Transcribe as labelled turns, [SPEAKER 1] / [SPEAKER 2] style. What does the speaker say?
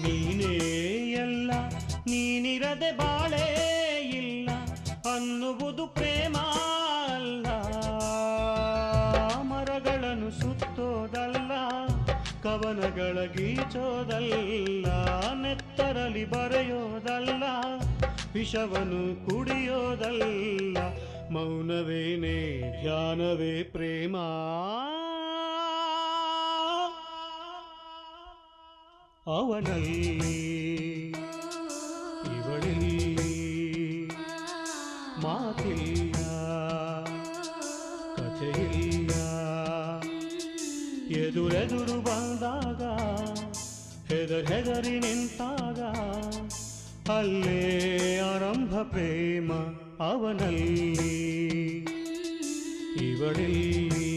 [SPEAKER 1] ನೀನೇ ಎಲ್ಲ ನೀನಿರದೆ ಬಾಳೇ ಇಲ್ಲ ಅನ್ನುವುದು ಪ್ರೇಮ ಅಲ್ಲ. ಮರಗಳನ್ನು ಸುತ್ತೋದಲ್ಲ, ಕವನಗಳ ಗೀಚೋದಲ್ಲ, ನೆತ್ತರಲಿ ಬರೆಯೋದಲ್ಲ, ವಿಷವನ್ನು ಕುಡಿಯೋದಲ್ಲ. ಮೌನವೇನೇ ಧ್ಯಾನವೇ ಪ್ರೇಮ. ಅವನಲ್ಲಿ ಇವಳಲ್ಲಿ ಮಾತಿಲ್ಲ, ಕಥೆಯಿಲ್ಲ. ಎದುರೆದುರು ಬಂದಾಗ ಹೆದರಿ ನಿಂತಾಗ ಅಲ್ಲೇ ಆರಂಭ ಪ್ರೇಮ. ಅವನಲ್ಲಿ ಇವಳಲ್ಲಿ